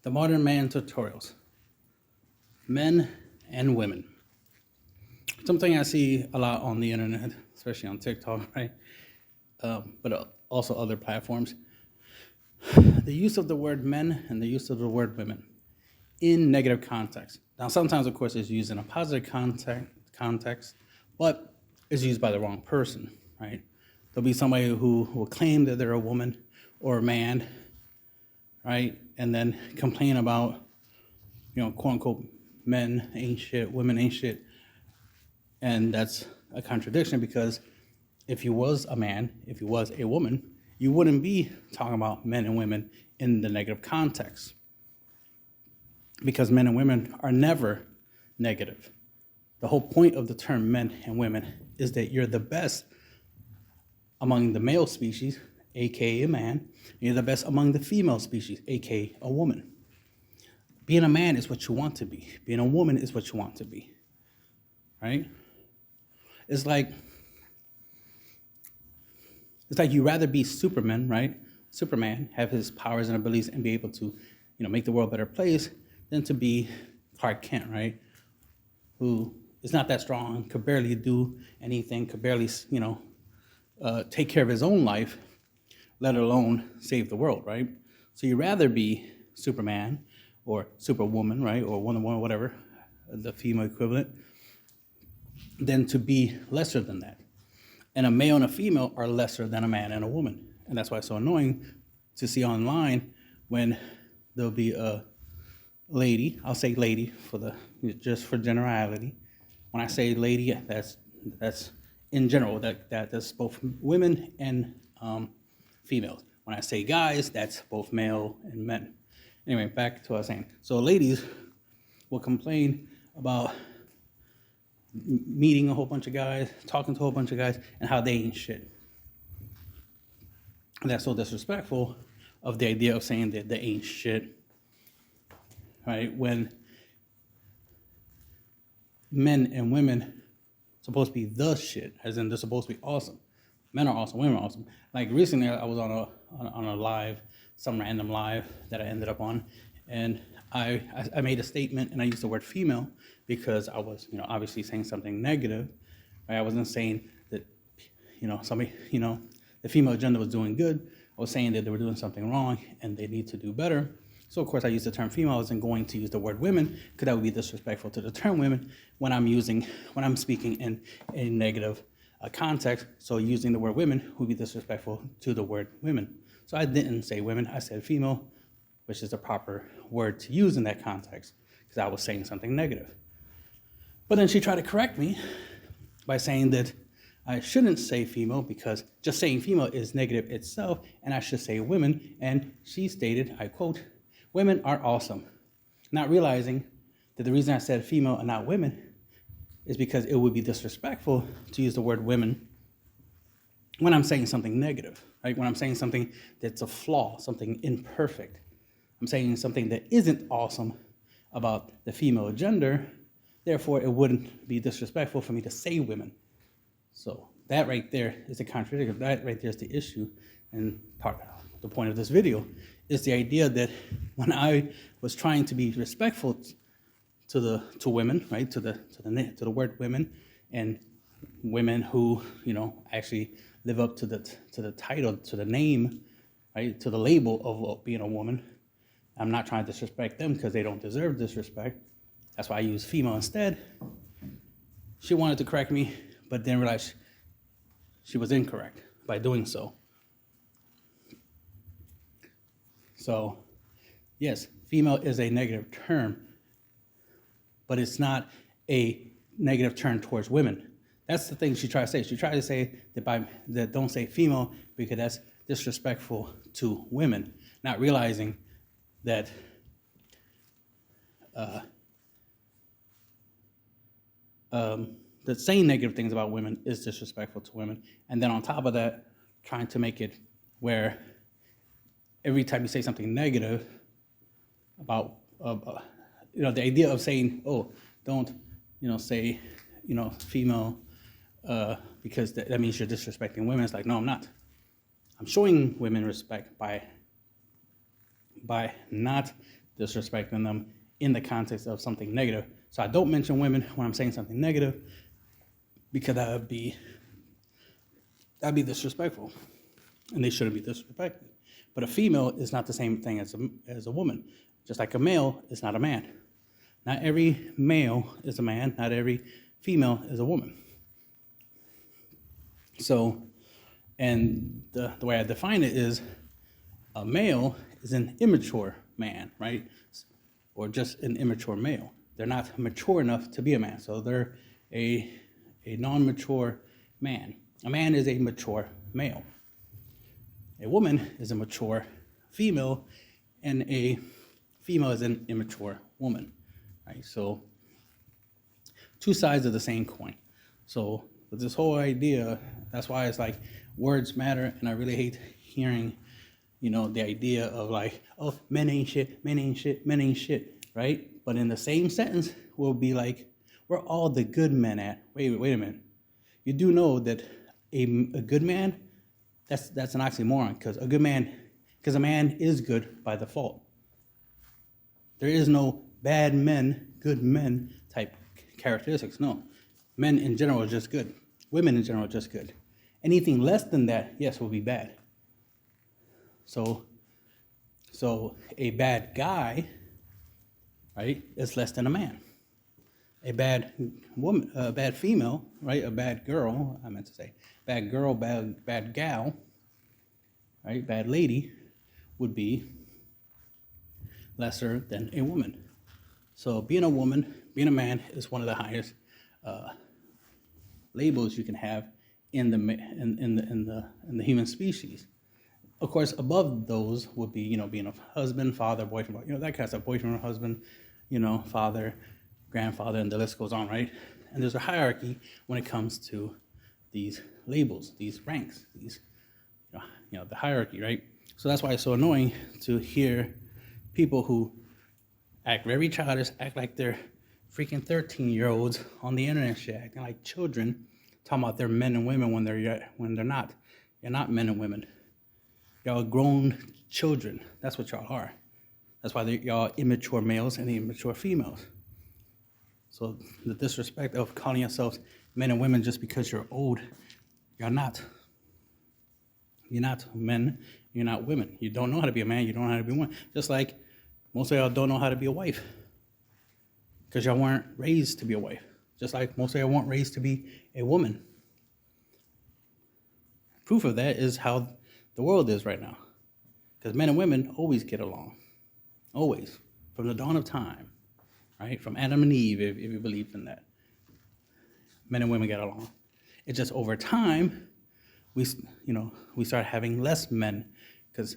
The modern man tutorials, men and women. Something I see a lot on the internet, especially on TikTok, right? But also other platforms. The use of the word men and the use of the word women in negative context. Now, sometimes, of course, it's used in a positive context, but it's used by the wrong person, right? There'll be somebody who will claim that they're a woman or a man, right? And then complain about, quote unquote, men ain't shit, women ain't shit. And that's a contradiction because if you was a man, if you was a woman, you wouldn't be talking about men and women in the negative context. Because men and women are never negative. The whole point of the term men and women is that you're the best among the male species, aka a man, and you're the best among the female species, aka a woman. Being a man is what you want to be. Being a woman is what you want to be, right? It's like you'd rather be Superman, right? Superman, have his powers and abilities and be able to, make the world a better place than to be Clark Kent, right? Who is not that strong, could barely do anything, could barely, take care of his own life, let alone save the world, right? So you'd rather be Superman or Superwoman, right? Or Wonder Woman, whatever, the female equivalent, than to be lesser than that. And a male and a female are lesser than a man and a woman. And that's why it's so annoying to see online when there'll be a lady, I'll say lady just for generality. When I say lady, that's in general, that's both women and females. When I say guys, that's both male and men. Anyway, back to what I was saying. So ladies will complain about meeting a whole bunch of guys, talking to a whole bunch of guys, and how they ain't shit. And that's so disrespectful of the idea of saying that they ain't shit, right? When men and women are supposed to be the shit, as in they're supposed to be awesome. Men are awesome, women are awesome. Like recently, I was on a live, some random live that I ended up on, and I made a statement and I used the word female because I was, obviously saying something negative. Right? I wasn't saying that, somebody, the female gender was doing good. I was saying that they were doing something wrong and they need to do better. So of course I use the term female. I wasn't going to use the word women because that would be disrespectful to the term women when I'm speaking in a negative context. So using the word women would be disrespectful to the word women. So I didn't say women, I said female, which is the proper word to use in that context because I was saying something negative. But then she tried to correct me by saying that I shouldn't say female because just saying female is negative itself and I should say women. And she stated, I quote, "Women are awesome." Not realizing that the reason I said female and not women is because it would be disrespectful to use the word women when I'm saying something negative, right? When I'm saying something that's a flaw, something imperfect. I'm saying something that isn't awesome about the female gender. Therefore, it wouldn't be disrespectful for me to say women. So that right there is a contradiction. That right there is the issue. And the point of this video is the idea that when I was trying to be respectful to women, right, to the word women, and women who actually live up to the title, to the name, right, to the label of being a woman. I'm not trying to disrespect them because they don't deserve disrespect. That's why I use female instead. She wanted to correct me, but then realized she was incorrect by doing so. So, yes, female is a negative term, but it's not a negative term towards women. That's the thing she tried to say. She tried to say that don't say female because that's disrespectful to women, not realizing that that saying negative things about women is disrespectful to women. And then on top of that, trying to make it where every time you say something negative about, the idea of saying, oh, don't, say, female, because that means you're disrespecting women. It's like, no, I'm not. I'm showing women respect by not disrespecting them in the context of something negative. So I don't mention women when I'm saying something negative, because that'd be disrespectful, and they shouldn't be disrespected. But a female is not the same thing as a woman. Just like a male is not a man. Not every male is a man. Not every female is a woman. So, and the way I define it is, a male is an immature man, right? Or just an immature male. They're not mature enough to be a man. So they're a non-mature man. A man is a mature male. A woman is a mature female, and a female is an immature woman, right? So two sides of the same coin. So with this whole idea, that's why it's like words matter, and I really hate hearing, the idea of like, oh, men ain't shit, men ain't shit, men ain't shit, right? But in the same sentence, we'll be like, where all the good men at? Wait a minute. You do know that a good man, that's an oxymoron, because a man is good by default. There is no bad men, good men type characteristics. No, men in general are just good. Women in general are just good. Anything less than that, yes, will be bad. So a bad guy, right, is less than a man. A bad woman, a bad female, right, a bad girl, I meant to say, bad girl, bad gal, right, bad lady would be lesser than a woman. So being a woman, being a man is one of the highest labels you can have in the human species. Of course, above those would be, being a husband, father, boyfriend, that kind of stuff, boyfriend, husband, father, grandfather, and the list goes on, right? And there's a hierarchy when it comes to these labels, these ranks, these, the hierarchy, right? So that's why it's so annoying to hear people who act very childish, act like they're freaking 13-year-olds on the internet shit, acting like children, talking about they're men and women when they're not. You're not men and women. Y'all are grown children. That's what y'all are. That's why y'all are immature males and immature females. So the disrespect of calling yourselves men and women just because you're old, you're not. You're not men, you're not women. You don't know how to be a man, you don't know how to be a woman. Just like most of y'all don't know how to be a wife, because y'all weren't raised to be a wife. Just like most of y'all weren't raised to be a woman. Proof of that is how the world is right now. Because men and women always get along. Always. From the dawn of time. Right? From Adam and Eve, if you believe in that. Men and women get along. It's just over time, we start having less men, because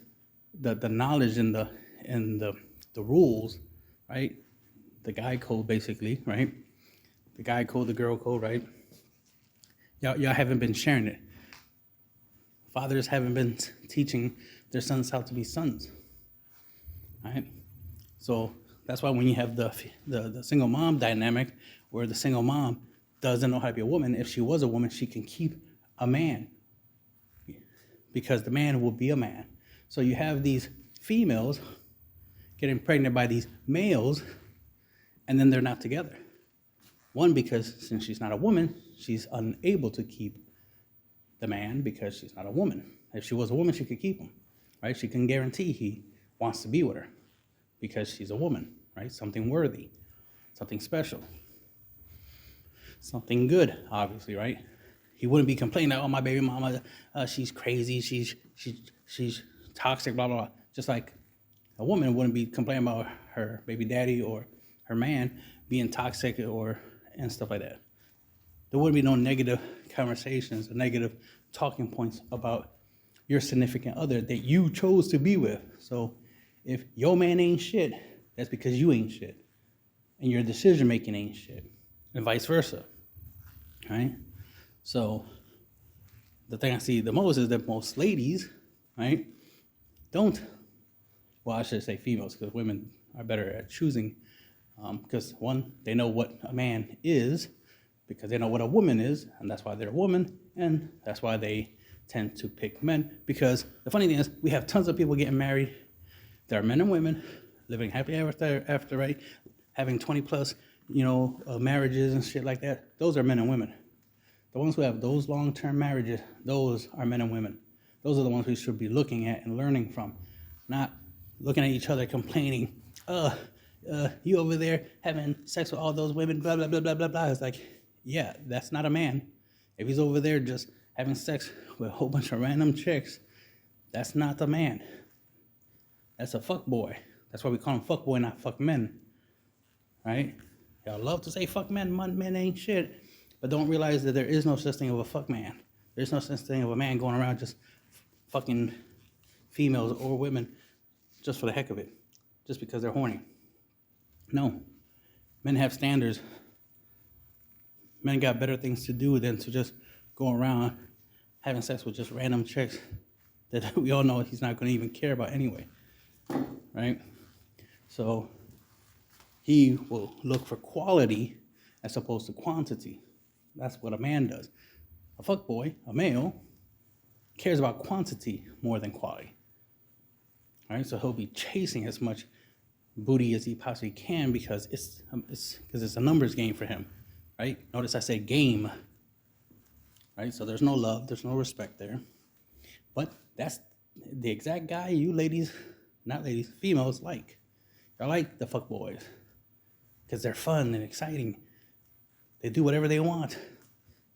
the knowledge and the rules, right? The guy code, basically, right? The guy code, the girl code, right? Y'all haven't been sharing it. Fathers haven't been teaching their sons how to be sons, right? So that's why when you have the single mom dynamic, where the single mom doesn't know how to be a woman, if she was a woman, she can keep a man, because the man will be a man. So you have these females getting pregnant by these males, and then they're not together. One, because since she's not a woman, she's unable to keep the man because she's not a woman. If she was a woman, she could keep him, right? She can guarantee he wants to be with her because she's a woman, right? Something worthy, something special, something good, obviously, right? He wouldn't be complaining that, oh, my baby mama, she's crazy, she's toxic, blah, blah, blah. Just like a woman wouldn't be complaining about her baby daddy or her man being toxic and stuff like that. There wouldn't be no negative conversations or negative talking points about your significant other that you chose to be with. So if your man ain't shit, that's because you ain't shit. And your decision making ain't shit. And vice versa. Right? So the thing I see the most is that most ladies, right, I should say females, because women are better at choosing. Because one, they know what a man is, because they know what a woman is, and that's why they're a woman, and that's why they tend to pick men. Because the funny thing is, we have tons of people getting married that are men and women, living happy after, right? Having 20 plus, marriages and shit like that. Those are men and women. The ones who have those long-term marriages, those are men and women. Those are the ones we should be looking at and learning from, not looking at each other complaining, you over there having sex with all those women, blah, blah, blah, blah, blah, blah. It's like, yeah, that's not a man. If he's over there just having sex with a whole bunch of random chicks, that's not the man. That's a fuck boy. That's why we call him fuck boy, not fuck men, right? Y'all love to say fuck men, men ain't shit, but don't realize that there is no such thing of a fuck man. There's no such thing of a man going around just fucking females or women just for the heck of it, just because they're horny. No, men have standards. Men got better things to do than to just go around having sex with just random chicks that we all know he's not going to even care about anyway, right? So he will look for quality as opposed to quantity. That's what a man does. A fuckboy, a male, cares about quantity more than quality. All right, so he'll be chasing as much booty as he possibly can because it's a numbers game for him, right? Notice I said game, right? So there's no love, there's no respect there. But that's the exact guy you ladies, not ladies, females like. Y'all like the fuck boys because they're fun and exciting. They do whatever they want,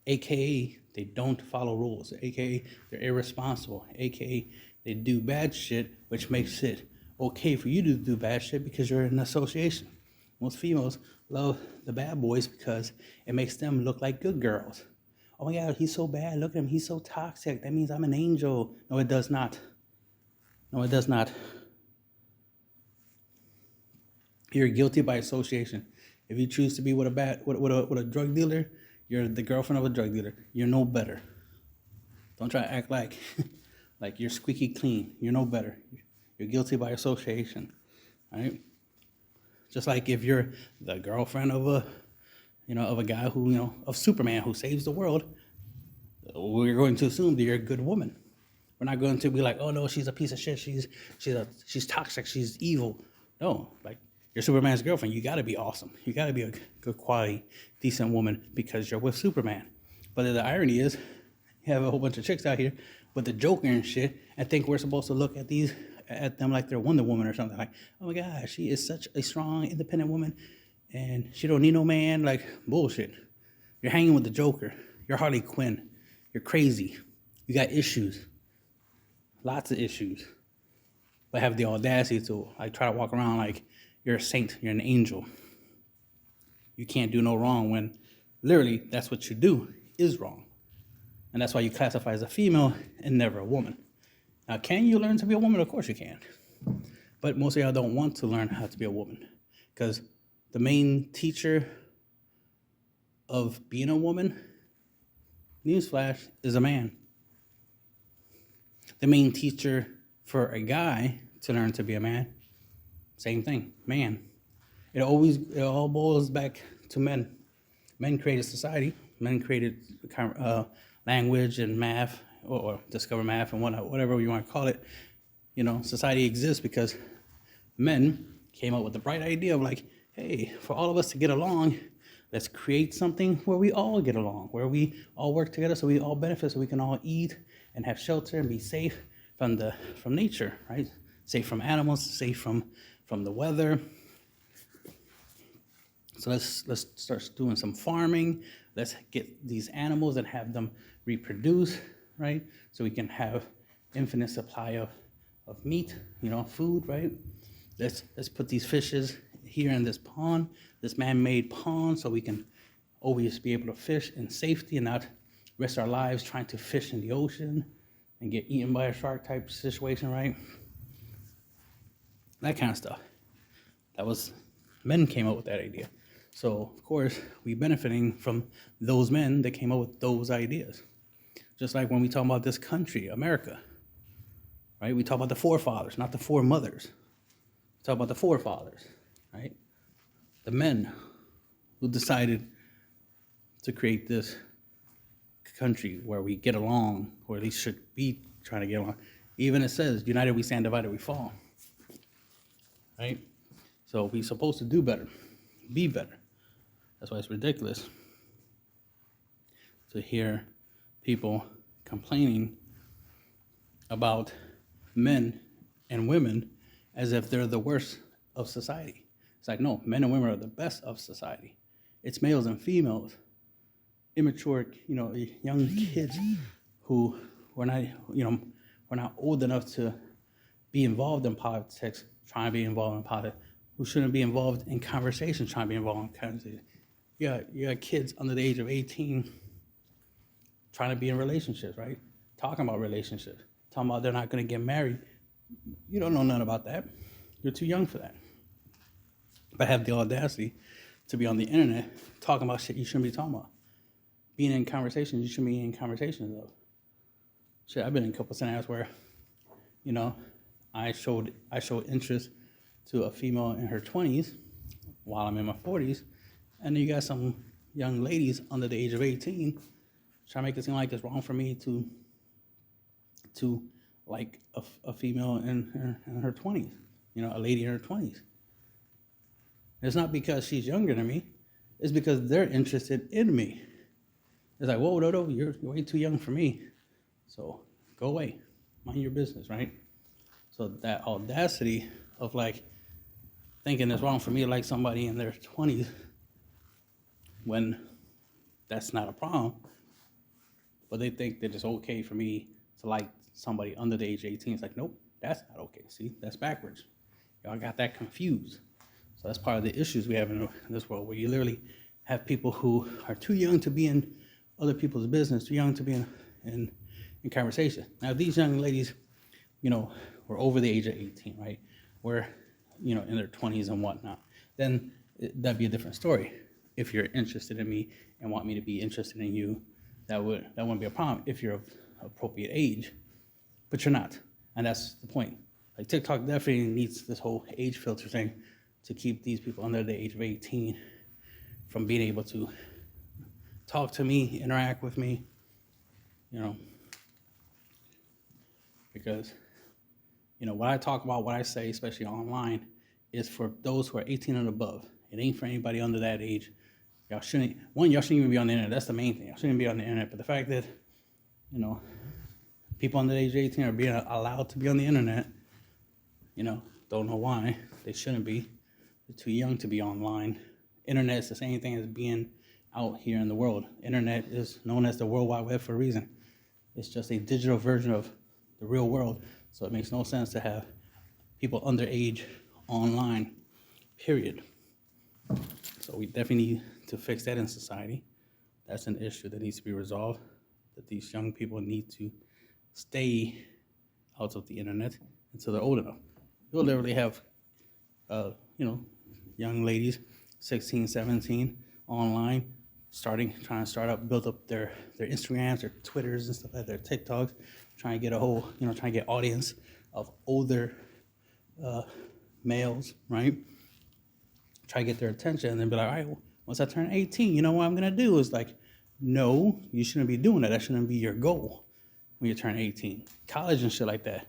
aka they don't follow rules, aka they're irresponsible, aka they do bad shit, which makes it okay for you to do bad shit because you're in an association. Most females love the bad boys because it makes them look like good girls. Oh my God, he's so bad. Look at him. He's so toxic. That means I'm an angel. No, it does not. No, it does not. You're guilty by association. If you choose to be with a drug dealer, you're the girlfriend of a drug dealer. You're no better. Don't try to act like like you're squeaky clean. You're no better. You're guilty by association, right? Just like if you're the girlfriend of a guy who, of Superman who saves the world, we're going to assume that you're a good woman. We're not going to be like, oh no, she's a piece of shit. She's toxic. She's evil. No, like you're Superman's girlfriend. You got to be awesome. You got to be a good quality, decent woman because you're with Superman. But the irony is, you have a whole bunch of chicks out here with the Joker and shit, and think we're supposed to look at them like they're Wonder Woman or something. Like, oh my God, she is such a strong, independent woman, and she don't need no man. Like, bullshit. You're hanging with the Joker. You're Harley Quinn. You're crazy. You got issues. Lots of issues. But have the audacity to try to walk around like you're a saint, you're an angel. You can't do no wrong when literally that's what you do is wrong. And that's why you classify as a female and never a woman. Now, can you learn to be a woman? Of course you can. But most of y'all don't want to learn how to be a woman because the main teacher of being a woman, newsflash, is a man. The main teacher for a guy to learn to be a man, same thing, man. It all boils back to men. Men created society. Men created language and math, or discover math and whatever you want to call it. Society exists because men came up with the bright idea of like, hey, for all of us to get along, let's create something where we all get along, where we all work together so we all benefit, so we can all eat and have shelter and be safe from nature, right? Safe from animals, safe from the weather. So let's start doing some farming. Let's get these animals and have them reproduce, right? So we can have infinite supply of meat, food, right? Let's put these fishes here in this pond, this man-made pond, so we can always be able to fish in safety and not risk our lives trying to fish in the ocean and get eaten by a shark type situation, right? That kind of stuff. Men came up with that idea. So, of course, we're benefiting from those men that came up with those ideas. Just like when we talk about this country, America, right? We talk about the forefathers, not the foremothers. We talk about the forefathers, right? The men who decided to create this country where we get along, or at least should be trying to get along. Even it says, united we stand, divided we fall, right? So we're supposed to do better, be better. That's why it's ridiculous to hear people complaining about men and women as if they're the worst of society. It's like, no, men and women are the best of society. It's males and females, immature, young kids who were not, were not old enough to be involved in politics, trying to be involved in politics, who shouldn't be involved in conversations, trying to be involved in conversations. You got kids under the age of 18 trying to be in relationships, right? Talking about relationships, talking about they're not going to get married. You don't know nothing about that. You're too young for that. But have the audacity to be on the internet talking about shit you shouldn't be talking about. Being in conversations you shouldn't be in conversations of. Shit, I've been in a couple scenarios where, I showed interest to a female in her 20s while I'm in my 40s, and then you got some young ladies under the age of 18 trying to make it seem like it's wrong for me to like a female in her 20s, a lady in her 20s. It's not because she's younger than me. It's because they're interested in me. It's like, whoa, you're way too young for me. So go away, mind your business, right? So that audacity of like thinking it's wrong for me to like somebody in their 20s when that's not a problem, but they think that it's okay for me to like somebody under the age of 18. It's like, nope, that's not okay. See, that's backwards. Y'all got that confused. So that's part of the issues we have in this world, where you literally have people who are too young to be in other people's business, too young to be in conversation. Now, if these young ladies, were over the age of 18, right? Were, in their 20s and whatnot, then that'd be a different story. If you're interested in me and want me to be interested in you, that wouldn't be a problem if you're of appropriate age, but you're not. And that's the point. Like TikTok definitely needs this whole age filter thing to keep these people under the age of 18 from being able to talk to me, interact with me, because, what I talk about, what I say, especially online, is for those who are 18 and above. It ain't for anybody under that age. Y'all shouldn't even be on the internet. That's the main thing. Y'all shouldn't be on the internet. But the fact that, people under the age of 18 are being allowed to be on the internet, don't know why. They shouldn't be. They're too young to be online. Internet is the same thing as being out here in the world. Internet is known as the World Wide Web for a reason. It's just a digital version of the real world. So it makes no sense to have people underage online, period. So we definitely need to fix that in society. That's an issue that needs to be resolved, that these young people need to stay out of the internet until they're old enough. You'll literally have, young ladies, 16, 17, online, trying to build up their Instagrams, their Twitters and stuff like that, their TikToks, trying to get a whole, trying to get audience of older males, right? Try to get their attention and then be like, all right, well, once I turn 18, what I'm going to do is like, no, you shouldn't be doing that. That shouldn't be your goal when you turn 18. College and shit like that.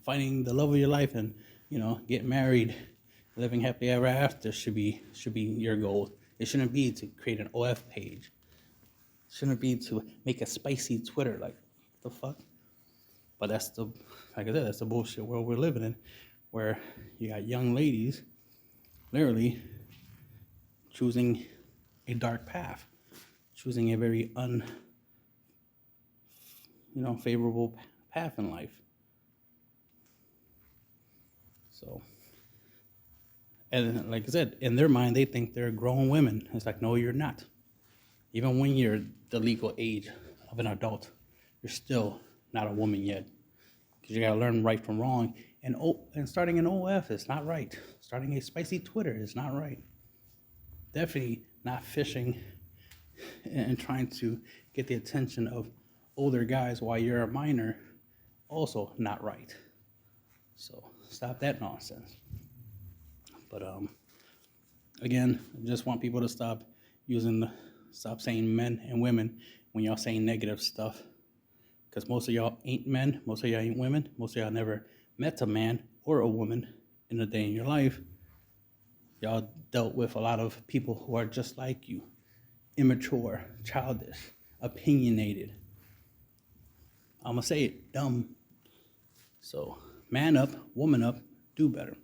Finding the love of your life and, getting married, living happily ever after should be your goal. It shouldn't be to create an OF page. It shouldn't be to make a spicy Twitter. Like, what the fuck? But like I said, that's the bullshit world we're living in, where you got young ladies literally choosing a dark path, choosing a very favorable path in life. So, and like I said, in their mind, they think they're grown women. It's like, no, you're not. Even when you're the legal age of an adult, you're still not a woman yet. Because you gotta learn right from wrong. And starting an OF is not right. Starting a spicy Twitter is not right. Definitely not fishing and trying to get the attention of older guys while you're a minor, also not right. So stop that nonsense. But again, I just want people to stop saying men and women when y'all saying negative stuff. Because most of y'all ain't men, most of y'all ain't women, most of y'all never met a man or a woman in a day in your life, y'all dealt with a lot of people who are just like you, immature, childish, opinionated. I'm gonna say it, dumb. So man up, woman up, do better.